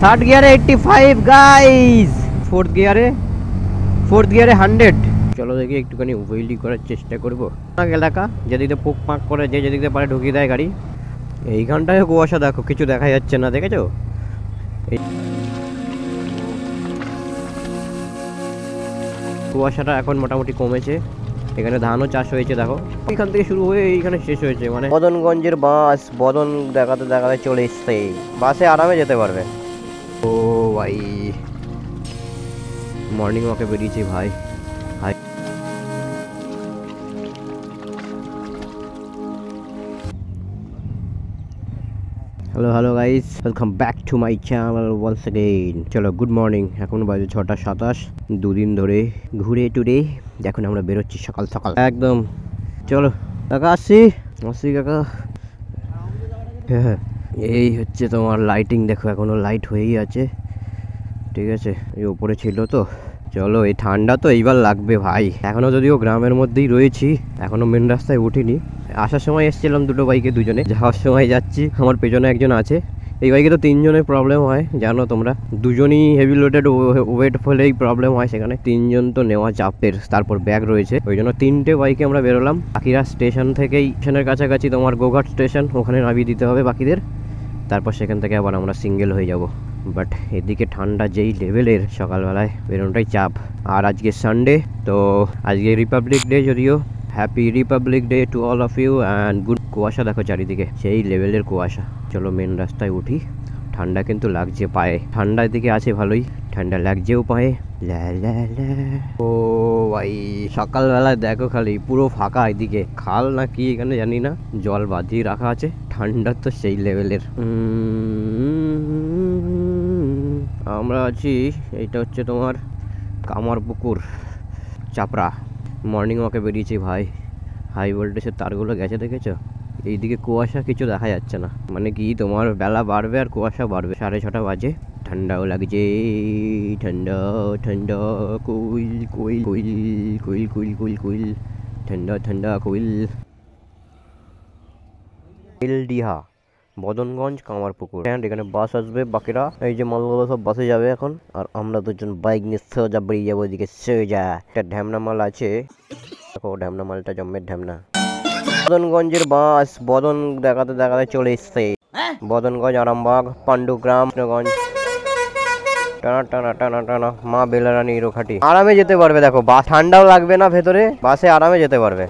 Third গিয়ারে 85 guys, fourth গিয়ারে 100। চলো দেখি একটুখানি হুইলি করার চেষ্টা করবো। এলাকা যেদিকে পোক পাক করে যে যেদিকে পারে ঢুকিয়ে দেয় গাড়ি। এইখানটায় কুয়াশা দেখো, কিছু দেখা যাচ্ছে না, দেখেছো? কুয়াশাটা এখন মোটামুটি কমেছে। এখানে ধানও চাষ হয়েছে দেখো, এখান থেকে শুরু হয়ে এইখানে শেষ হয়েছে। মানে বদনগঞ্জের বাস, বদন দেখাতে দেখাতে চলে এসছে। বাসে আরামে যেতে পারবে। ও ভাই, মর্নিং ওয়াকে বেরিয়েছি ভাই। Hi, hello guys, welcome back to my channel once again. চলো গুড মর্নিং। এখন বাজে 6:27। দুদিন ধরে ঘুরে টুরে এখন আমরা বেরোচ্ছি সকাল সকাল একদম। চলো কাকা, আসছি কাকা। হ্যাঁ, এই হচ্ছে তোমার লাইটিং, দেখো এখনো লাইট হয়েই আছে। ঠিক আছে, এই উপরে ছিল তো। চলো, এই ঠান্ডা তো এইবার লাগবে ভাই। এখনো যদিও গ্রামের মধ্যেই রয়েছি, এখনো মেন রাস্তায় উঠিনি। আসার সময় এসেছিলাম দুটো বাইকে দুজনে, যাওয়ার সময় যাচ্ছি আমার পেছনে একজন আছে। এই বাইকে তো তিনজনের প্রবলেম হয়, জানো তোমরা। দুজনই হেভি লোডেড ওয়েট হলেই প্রবলেম হয়, সেখানে তিনজন তো নেওয়া চাপের। তারপর ব্যাগ রয়েছে, ওই জন্য 3টে বাইকে আমরা বেরোলাম। বাকিরা স্টেশন থেকেই, স্টেশনের কাছাকাছি তোমার গোঘাট স্টেশন, ওখানে নামিয়ে দিতে হবে বাকিদের। তারপর সেখান থেকে আবার আমরা সিঙ্গেল হয়ে যাব। বাট এদিকে ঠান্ডা যেই লেভেলের, সকালবেলায় বেরোনোটাই চাপ। আর আজকে সানডে, তো আজকে রিপাবলিক ডে, যদিও happy republic day to all of you and good. কুয়াশা দেখো চারিদিকে, সেই লেভেলের কুয়াশা। চলো মেন রাস্তায় উঠি। ঠান্ডা কিন্তু লাগছে পায়ে, ঠান্ডার দিকে আছে ভালোই, ঠান্ডা লাগছেও পায়ে। ও ভাই, সকালবেলায় দেখো খালি পুরো ফাঁকা। এদিকে খাল না কি এখানে জানি না, জল বাঁধিয়ে রাখা আছে। ঠান্ডা তো সেই লেভেলের। আমরা আছি, এইটা হচ্ছে তোমার কামারপুকুর চাপড়া। মর্নিং ওয়াকে বেরিয়েছি ভাই। হাই ভোল্টেজের তারগুলো গেছে, দেখেছো? এইদিকে কুয়াশা কিছু দেখা যাচ্ছে না, মানে কি তোমার বেলা বাড়বে আর কুয়াশা বাড়বে। 6:30 বাজে, ঠান্ডাও লাগছে। ঠান্ডা ঠান্ডা কুইল কুইল কুইল কুইল কুইল কুইল কুইল, ঠান্ডা ঠান্ডা কুইল। বেলডিহা, বদনগঞ্জ, কামারপুকুর। এখানে বাস আসবে, বাকিরা এই যে মালগুলো সব বাসে যাবে এখন। আর আমরা দুজন বাইক নিয়ে সোজা বেরিয়ে যাবো ওইদিকে সোজা। একটা ঢ্যামনা মাল আছে, দেখো ঢ্যামনা মালটা জম্মের ঢ্যামনা। বদনগঞ্জের বাস, বদন দেখাতে দেখাতে চলে এসছে। বদনগঞ্জ, আরামবাগ, পান্ডুগ্রাম, কৃষ্ণগঞ্জ, টানা টানা টানা টানা মা বেলারানী রোখাটি। আরামে যেতে পারবে, দেখো বাস, ঠান্ডাও লাগবে না ভেতরে, বাসে আরামে যেতে পারবে।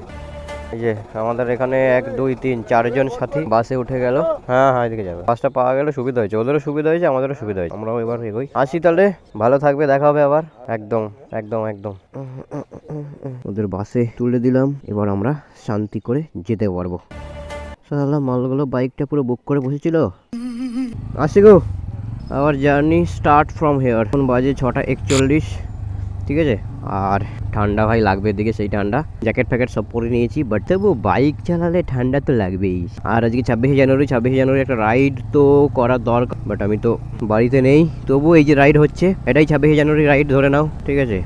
এই যে আমাদের এখানে 1 2 3 4 জন সাথী বাসে উঠে গেল। হ্যাঁ, এদিকে যাবে। বাসটা পাওয়া গেলে সুবিধা হয়েছে, ওদেরও সুবিধা হয়েছে, আমাদেরও সুবিধা হয়েছে। আমরাও এবার এগোই। আসি তাহলে, ভালো থাকবে, দেখা হবে আবার। একদম একদম একদম। ওদের বাসে তুলে দিলাম, এবার আমরা শান্তি করে যেতে পারবো। সালা মালগুলো বাইকটা পুরো বুক করে বসেছিল। আসি গো, our journey start from here. এখন বাজে 6:41। ঠিক আছে, আর ঠান্ডা ভাই লাগবে এদিকে, সেই ঠান্ডা। জ্যাকেট ফ্যাকেট সব পরে নিয়েছি, বাট তবু বাইক চালালে ঠান্ডা তো লাগবেই। আর আজকে 26শে জানুয়ারি একটা রাইড তো করার দরকার, বাট আমি তো বাড়িতে নেই। তবু এই যে রাইড হচ্ছে, এটাই 26শে জানুয়ারি রাইড ধরে নাও। ঠিক আছে,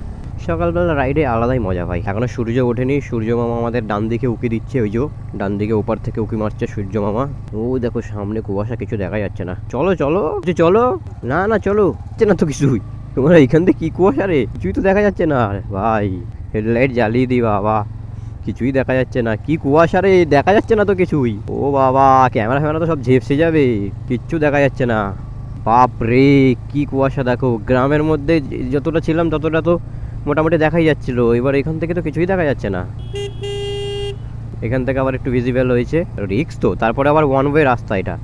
সকালবেলা রাইডে আলাদাই মজা ভাই। এখনো সূর্য ওঠেনি, সূর্য মামা আমাদের ডান দিকে উকি দিচ্ছে। ওই যে ডান দিকে ওপার থেকে উকি মারছে সূর্য মামা। ও দেখো সামনে কুয়াশা, কিছু দেখা যাচ্ছে না। চলো চলো চলো, না চলো, হচ্ছে না তো কিছুই। তোমরা এইখান থেকে কি কুয়াশা রে, কিছুই তো দেখা যাচ্ছে না ভাই। হেডলাইট জ্বালিয়ে দি বাবা, কিছুই দেখা যাচ্ছে না। কি কুয়াশা রে, দেখা যাচ্ছে না তো কিছুই। ও বাবা, ক্যামেরা ফ্যামেরা তো সব ঝেপসে যাবে, কিচ্ছু দেখা যাচ্ছে না। বাপ রে, কি কুয়াশা দেখো। গ্রামের মধ্যে যতটা ছিলাম ততটা তো মোটামুটি দেখাই যাচ্ছিল, এবার এখান থেকে তো কিছুই দেখা যাচ্ছে না। এখান থেকে আবার একটু ভিজিবল হয়েছে, রিক্স তো। তারপরে আবার ওয়ান ওয়ে রাস্তা এটা।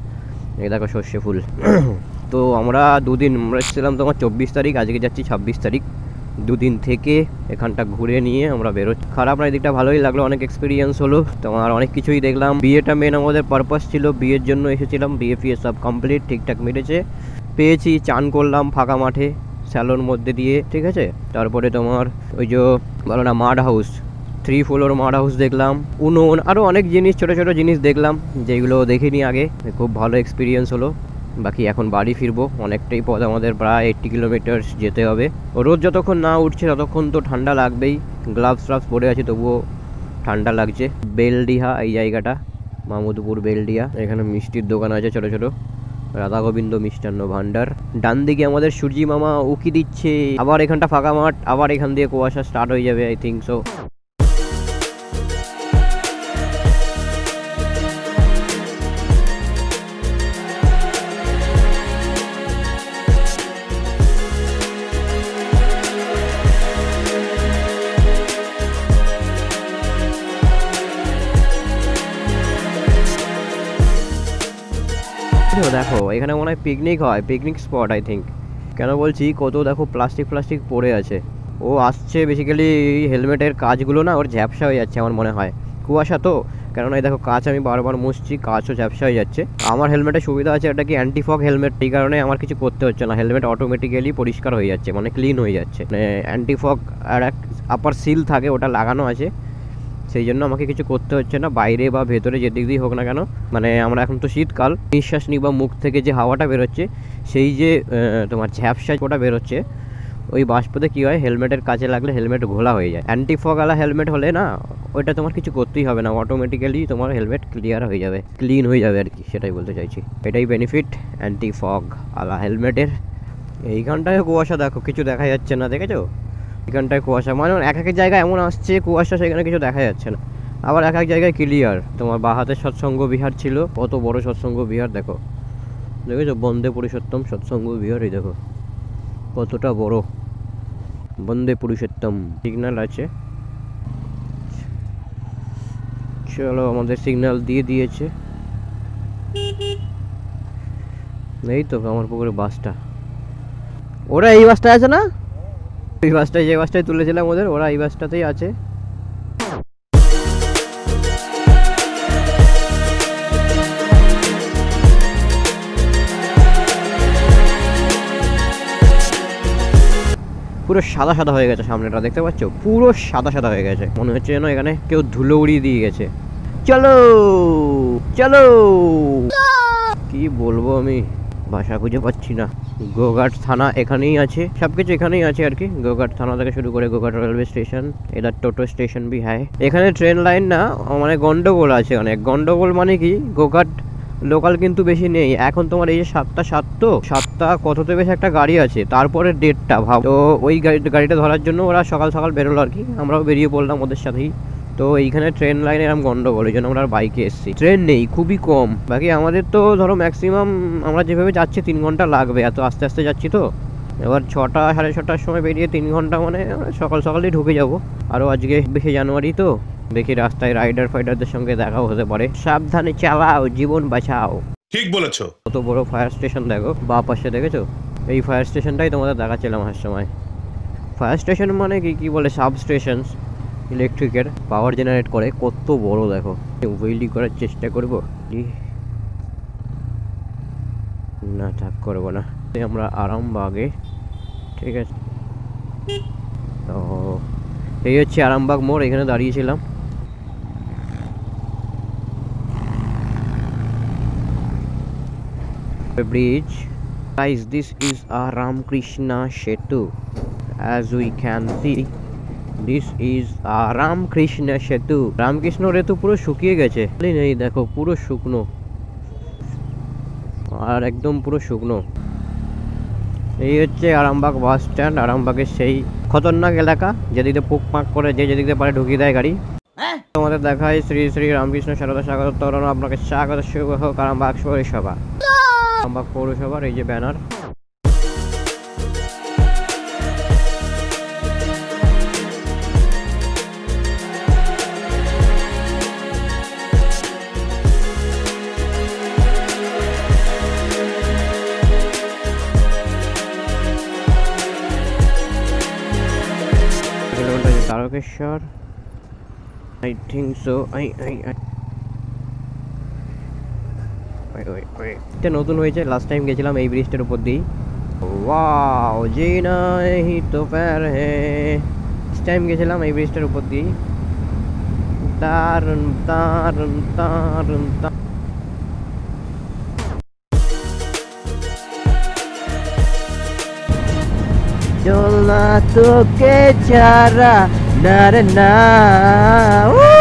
এই দেখো সর্ষে ফুল। তো আমরা দুদিন, আমরা এসেছিলাম তোমার 24 তারিখ, আজকে যাচ্ছি 26 তারিখ। দুদিন থেকে এখানটা ঘুরে নিয়ে আমরা বেরোচ্ছি। খারাপ না, এদিকটা ভালোই লাগলো, অনেক এক্সপিরিয়েন্স হলো তোমার, অনেক কিছুই দেখলাম। বিয়েটা মেন আমাদের পারপাস ছিল, বিয়ের জন্য এসেছিলাম। বিয়ে ফিয়ে সব কমপ্লিট, ঠিকঠাক মিটেছে, পেয়েছি। চান করলাম ফাঁকা মাঠে, স্যালোর মধ্যে দিয়ে। ঠিক আছে, তারপরে তোমার ওই যে বলো না মাড হাউস, 3 ফ্লোর মাড হাউস দেখলাম, উনুন, আরও অনেক জিনিস, ছোটো ছোটো জিনিস দেখলাম যেগুলো দেখিনি আগে। খুব ভালো এক্সপিরিয়েন্স হলো। বাকি এখন বাড়ি ফিরবো, অনেকটাই পথ আমাদের, প্রায় 80 কিলোমিটার যেতে হবে। রোদ যতক্ষণ না উঠছে ততক্ষণ তো ঠান্ডা লাগবেই। গ্লাভস ট্রাভস পরে আছি, তবুও ঠান্ডা লাগছে। বেলডিহা এই জায়গাটা, মামুদপুর বেলডিহা। এখানে মিষ্টির দোকান আছে ছোটো ছোটো, রাধা গোবিন্দ মিষ্টান্ন ভান্ডার। ডান দিকে আমাদের সূর্যি মামা উকি দিচ্ছে। আবার এখানটা ফাঁকা মাঠ, আবার এখান দিয়ে কুয়াশা স্টার্ট হয়ে যাবে আই থিঙ্ক সো। দেখো এখানে মনে হয় পিকনিক হয়, পিকনিক স্পট আই থিঙ্ক। কেন বলছি, কত দেখো প্লাস্টিক পড়ে আছে। ও আসছে বেসিক্যালি হেলমেটের কাজগুলো না ওর ঝ্যাপসা হয়ে যাচ্ছে আমার মনে হয়, কুয়াশা তো। কেননা এই দেখো কাঁচ আমি বারবার মুছছি, কাঁচও ঝ্যাপসা হয়ে যাচ্ছে। আমার হেলমেটের সুবিধা আছে, এটা কি অ্যান্টি ফগ হেলমেট, এই কারণে আমার কিছু করতে হচ্ছে না, হেলমেট অটোমেটিক্যালি পরিষ্কার হয়ে যাচ্ছে, মানে ক্লিন হয়ে যাচ্ছে। মানে অ্যান্টি ফগ আর এক আপার সিল থাকে, ওটা লাগানো আছে, সেই জন্য আমাকে কিছু করতে হচ্ছে না, বাইরে বা ভেতরে যেদিক দিয়ে হোক না কেন। মানে আমরা এখন তো শীতকাল, নিঃশ্বাস নিই বা মুখ থেকে যে হাওয়াটা বেরোচ্ছে, সেই যে তোমার ঝ্যাপসা ওটা বেরোচ্ছে, ওই বাষ্পতে কী হয়, হেলমেটের কাছে লাগলে হেলমেট ঘোলা হয়ে যায়। অ্যান্টি ফগ আলা হেলমেট হলে না ওইটা তোমার কিছু করতেই হবে না, অটোমেটিক্যালি তোমার হেলমেট ক্লিয়ার হয়ে যাবে, ক্লিন হয়ে যাবে আর কি, সেটাই বলতে চাইছি। এটাই বেনিফিট অ্যান্টি ফগ আলা হেলমেটের। এইখানটায় কুয়াশা দেখো, কিছু দেখা যাচ্ছে না, দেখেছো? এখানটায় কুয়াশা, মানে এক এক জায়গায় এমন আসছে কুয়াশা, সেখানে কিছু দেখা যাচ্ছে না। আবার এক এক জায়গায় ক্লিয়ার। তোমার বাহাতে সৎসঙ্গ বিহার ছিল, কত বড় সৎসঙ্গ বিহার দেখো, দেখেছো? বন্দে পুরুষোত্তম সৎসঙ্গ বিহার, এই দেখো কতটা বড়, বন্দে পুরুষোত্তম। সিগন্যাল আছে, চলো আমাদের সিগন্যাল দিয়ে দিয়েছে। এই তো কামারপুকুরের বাসটা, ওরা এই বাসটায় আছে না? এই বাসটায়, যে বাসটায় তুলেছিলাম ওদের, ওরা এই বাসটাতেই আছে। পুরো সাদা সাদা হয়ে গেছে সামনেটা, দেখতে পাচ্ছ? পুরো সাদা সাদা হয়ে গেছে, মনে হচ্ছে যেন এখানে কেউ ধুলো উড়িয়ে দিয়ে গেছে। চলো চলো, কি বলবো আমি, ভাষা খুঁজে পাচ্ছি না। গোঘাট থানা এখানেই আছে, সবকিছু এখানেই আছে আর কি। গোঘাট থানা থেকে শুরু করে গোঘাট রেলওয়ে স্টেশন, এদার টোটো স্টেশন ভি হ্যায়। এখানে ট্রেন লাইন না, মানে গন্ডগোল আছে অনেক। গন্ডগোল মানে কি, গোঘাট লোকাল কিন্তু বেশি নেই এখন। তোমার এই যে 7টা 7 তো 7টা কততে বেশি একটা গাড়ি আছে, তারপরে 1.5টা ভাব। তো ওই গাড়িটা ধরার জন্য ওরা সকাল সকাল বেরোলো আর কি, আমরাও বেরিয়ে পড়লাম ওদের সাথেই। তো এইখানে ট্রেন লাইনে এরকম গন্ডগোল, এই জন্য আমরা বাইকে এসেছি। ট্রেন নেই, খুবই কম। বাকি আমাদের তো ধরো ম্যাক্সিমাম আমরা যেভাবে যাচ্ছি 3 ঘন্টা লাগবে, এত আস্তে আস্তে যাচ্ছি তো। এবার 6টা 6:30টার সময় বেরিয়ে 3 ঘন্টা, মানে সকাল সকালেই ঢুকে যাব। আরও আজকে 20 জানুয়ারি তো, দেখি রাস্তায় রাইডার ফাইডারদের সঙ্গে দেখাও হতে পারে। সাবধানে চালাও, জীবন বাঁচাও। ঠিক বলেছো। কত বড় ফায়ার স্টেশন দেখো বা পাশে, দেখেছো? এই ফায়ার স্টেশনটাই তোমাদের দেখাচ্ছিলাম আসার সময়। ফায়ার স্টেশন মানে কি বলে, সাব স্টেশন, ইলেকট্রিকের পাওয়ার জেনারেট করে। কত বড় দেখো, ওয়েল্ডিং করার চেষ্টা করবো না, থাক করবো না। আমরা আরামবাগে, ঠিক আছে। তো এই হচ্ছে আরামবাগ মোড়, এখানে দাঁড়িয়েছিলাম। Bridge, guys, this is a Ramakrishna Setu. As we can see, this is a Ramakrishna Setu. Ramakrishna সেতু পুরো শুকিয়ে গেছে, নেই দেখো, পুরো শুকনো, আর একদম পুরো শুকনো। এই হচ্ছে আরামবাগ বাস স্ট্যান্ড, আরামবাগের সেই খতরনাক এলাকা, যেদিকে পুক পাক করে যে যেদিকে পারে ঢুকিয়ে দেয় গাড়ি। তোমাদের দেখায় শ্রী শ্রী রামকৃষ্ণ সারদা স্বাগত তরণ, আপনাকে স্বাগত শুভ হোক আরামবাগ পৌরসভা। আরামবাগ পৌরসভার এই যে banner. Tarakeswar, I think so. এটা নতুন হয়েছে, লাস্ট টাইম গেছিলাম এই ব্রিজটার উপর দিয়েই। ওয়াও, জিনা হি তো প্যার হে, লাস্ট টাইম গেছিলাম এই ব্রিজটার উপর দিয়েই। দারুন দারুন দারুন। চলনা তোকে ছাড়া না রে না, 100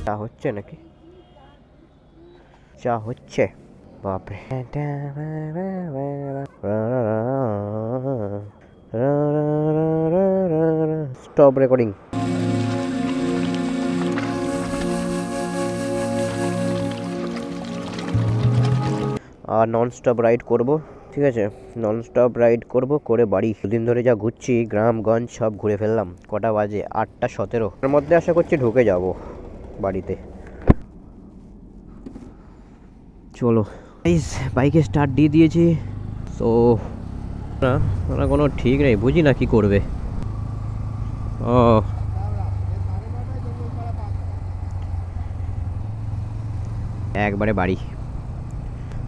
চা হচ্ছে নাকি? চা হচ্ছে, বাপরে। Stop recording. আর নন স্টপ রাইড করব, ঠিক আছে? নন স্টপ রাইড করব, করে বাড়ি। দুদিন ধরে যা ঘুরছি গ্রামগঞ্জ সব ঘুরে ফেললাম। কটা বাজে? 8:17। এর মধ্যে আশা করছি ঢুকে যাব বাড়িতে। চলো বাইকে স্টার্ট দিয়ে দিয়েছি। তো না ওরা কোনো ঠিক নেই, বুঝি না কি করবে। ও একবারে বাড়ি।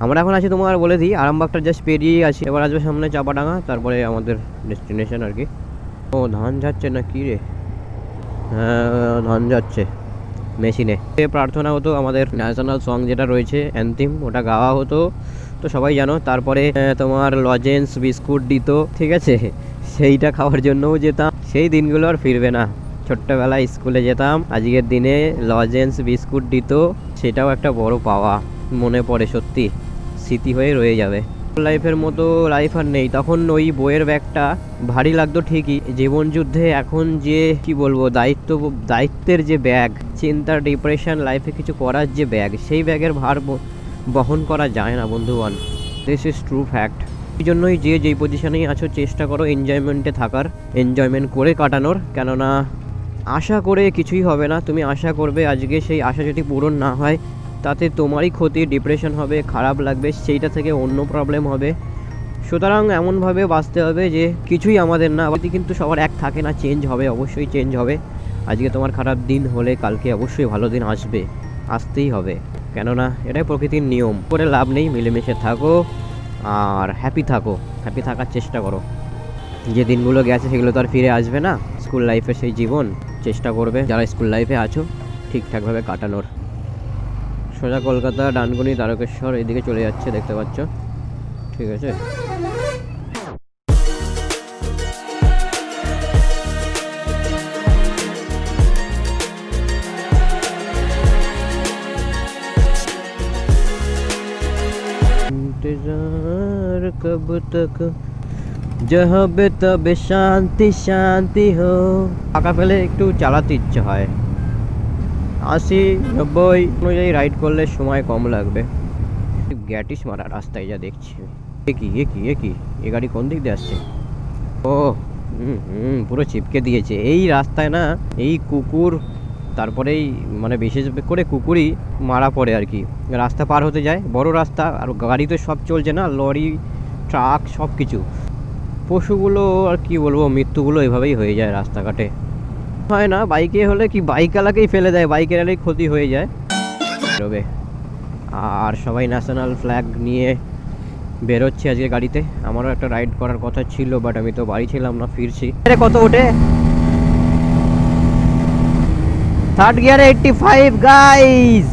আমরা এখন আছি তোমার বলে দিই আরামবাগটা জাস্ট পেরিয়ে আছি। এবার আসবে সামনে চাপাডাঙ্গা, তারপরে আমাদের ডেস্টিনেশন আর কি। ও ধান যাচ্ছে না কি রে? হ্যাঁ ধান যাচ্ছে মেশিনে। প্রার্থনা হতো, আমাদের ন্যাশনাল সং যেটা রয়েছে অ্যান্থেম, ওটা গাওয়া হতো তো সবাই জানো। তারপরে তোমার লজেন্স বিস্কুট দিত, ঠিক আছে? সেইটা খাওয়ার জন্যও যেতাম। সেই দিনগুলো আর ফিরবে না। ছোট্টবেলায় স্কুলে যেতাম, আজকের দিনে লজেন্স বিস্কুট দিত, সেটাও একটা বড় পাওয়া। মনে পড়ে সত্যি, স্মৃতি হয়ে রয়ে যাবে। লাইফের মতো লাইফ আর নেই। তখন ওই বইয়ের ব্যাগটা ভারী লাগতো ঠিকই, জীবন যুদ্ধে এখন যে কি বলবো দায়িত্বের যে ব্যাগ, চিন্তার ডিপ্রেশন, লাইফে কিছু করার যে ব্যাগ, সেই ব্যাগের ভার বহন করা যায় না বন্ধুগণ। This is true fact. এই জন্যই যে যেই পজিশনেই আছো চেষ্টা করো এনজয়মেন্টে থাকার, এনজয়মেন্ট করে কাটানোর। কেননা আশা করে কিছুই হবে না। তুমি আশা করবে, আজকে সেই আশা যদি পূরণ না হয় তাতে তোমারই ক্ষতি, ডিপ্রেশন হবে, খারাপ লাগবে, সেইটা থেকে অন্য প্রবলেম হবে। সুতরাং এমনভাবে বাঁচতে হবে যে কিছুই আমাদের না। কিন্তু সবার এক থাকে না, চেঞ্জ হবে, অবশ্যই চেঞ্জ হবে। আজকে তোমার খারাপ দিন হলে কালকে অবশ্যই ভালো দিন আসবে, আসতেই হবে। কেননা এটাই প্রকৃতির নিয়ম। করে লাভ নেই, মিলেমিশে থাকো আর হ্যাপি থাকো, হ্যাপি থাকার চেষ্টা করো। যে দিনগুলো গেছে সেগুলো তো আর ফিরে আসবে না। স্কুল লাইফে সেই জীবন চেষ্টা করবে যারা স্কুল লাইফে আছো ঠিকঠাকভাবে কাটানোর। সোজা কলকাতা ডানকুনি তারকেশ্বর এদিকে চলে যাচ্ছে, দেখতে পাচ্ছ, ঠিক আছে? इंतजार कब तक जहाँ पे तबे शांति शांति हो। ফাঁকা পেলে একটু চালাতে ইচ্ছে হয়। 80-90 অনুযায়ী রাইড করলে সময় কম লাগবে। গ্যাটিস মারা রাস্তায় যা দেখছি। এ গাড়ি কোন দিক দিয়ে আসছে? ও পুরো চিপকে দিয়েছে। এই রাস্তায় না এই কুকুর, তারপরেই মানে বিশেষ করে কুকুরই মারা পড়ে আর কি। রাস্তা পার হতে যায়, বড় রাস্তা, আর গাড়ি তো সব চলছে না, লরি ট্রাক সব কিছু। পশুগুলো আর কি বলবো, মৃত্যুগুলো এভাবেই হয়ে যায় রাস্তাঘাটে। হয় না বাইকে হলে কি, বাইকওয়ালাকেই ফেলে দেয়, বাইকের ক্ষতি হয়ে যায়। বেরোবে আর সবাই ন্যাশনাল ফ্ল্যাগ নিয়ে বেরোচ্ছে আজকে গাড়িতে। আমারও একটা রাইড করার কথা ছিল, বাট আমি তো বাড়ি ছিলাম না, ফিরছি। কত ওঠে? থার্ড গিয়ারে 85 গাইস,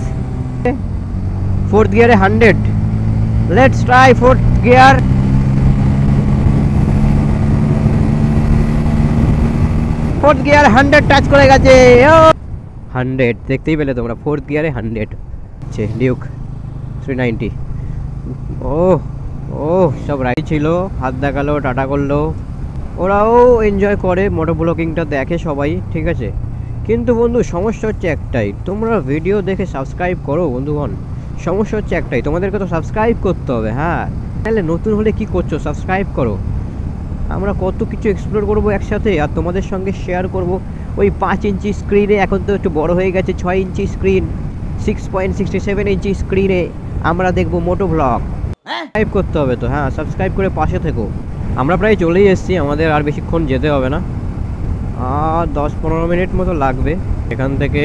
ফোর্থ গিয়ারে 100। Let's try fourth gear. Fourth gear 100 touch করে গেছে। 100 দেখতেই পেলে তোমরা, ফোর্থ গিয়ারে 100 আছে। ডিউক 390। ও সব রাইড ছিল, হাত দেখালো, টাটা করলো। ওরাও এনজয় করে, মোটো ব্লগিংটা দেখে সবাই, ঠিক আছে? কিন্তু বন্ধু সমস্যা হচ্ছে একটাই, তোমরা ভিডিও দেখে সাবস্ক্রাইব করো বন্ধুগণ। সমস্যা হচ্ছে একটাই, তোমাদেরকে তো সাবস্ক্রাইব করতে হবে। হ্যাঁ, তাহলে নতুন হলে কি করছো, সাবস্ক্রাইব করো। আমরা কত কিছু এক্সপ্লোর করবো একসাথে, আর তোমাদের সঙ্গে শেয়ার করব। ওই 5 ইঞ্চি স্ক্রিনে, এখন তো একটু বড় হয়ে গেছে, 6 ইঞ্চি স্ক্রিন, 6.67 ইঞ্চি স্ক্রিনে আমরা দেখবো মোটো ব্লগ। সাবস্ক্রাইব করতে হবে তো। হ্যাঁ, সাবস্ক্রাইব করে পাশে থেকো। আমরা প্রায় চলেই এসেছি, আমাদের আর বেশিক্ষণ যেতে হবে না, আর 10-15 মিনিট মতো লাগবে এখান থেকে।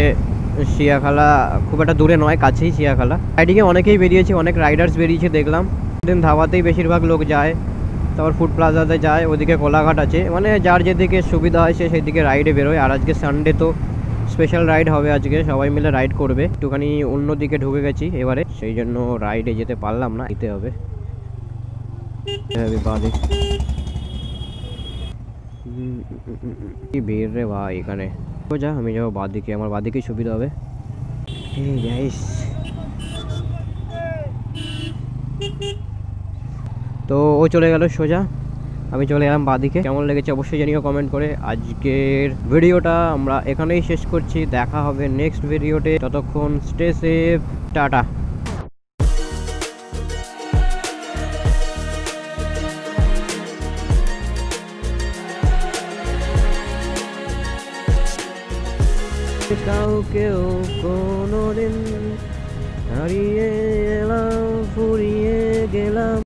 শিয়াখালা খুব একটা দূরে নয়, কাছেই শিয়াখালা। রাইডিংয়ে অনেকেই বেরিয়েছে, অনেক রাইডার্স বেরিয়েছে দেখলাম। দিন ধাবাতেই বেশিরভাগ লোক যায়, তারপর ফুড প্লাজাতে যায়, ওদিকে কোলাঘাট আছে। মানে যার যেদিকে সুবিধা হয় সে সেদিকে রাইডে বেরোয়। আর আজকে সানডে তো স্পেশাল রাইড হবে, আজকে সবাই মিলে রাইড করবে। একটুখানি অন্যদিকে ঢুকে গেছি এবারে, সেই জন্য রাইডে যেতে পারলাম না, দিতে হবে। কি ভিড় রে ভাই এখানে। যা আমি যাবো বাদিকে, আমার বাদিকেই সুবিধা হবে। Hey guys, তো ও চলে গেল সোজা, আমি চলে গেলাম বাঁদিকে। কেমন লেগেছে অবশ্যই জানিও কমেন্ট করে। আজকের ভিডিওটা আমরা এখানেই শেষ করছি, দেখা হবে নেক্সট ভিডিওতে। ততক্ষণ স্টে সেফ, টাটা। কাউকেও কোনোদিন হারিয়ে এলাম, ফুরিয়ে গেলাম,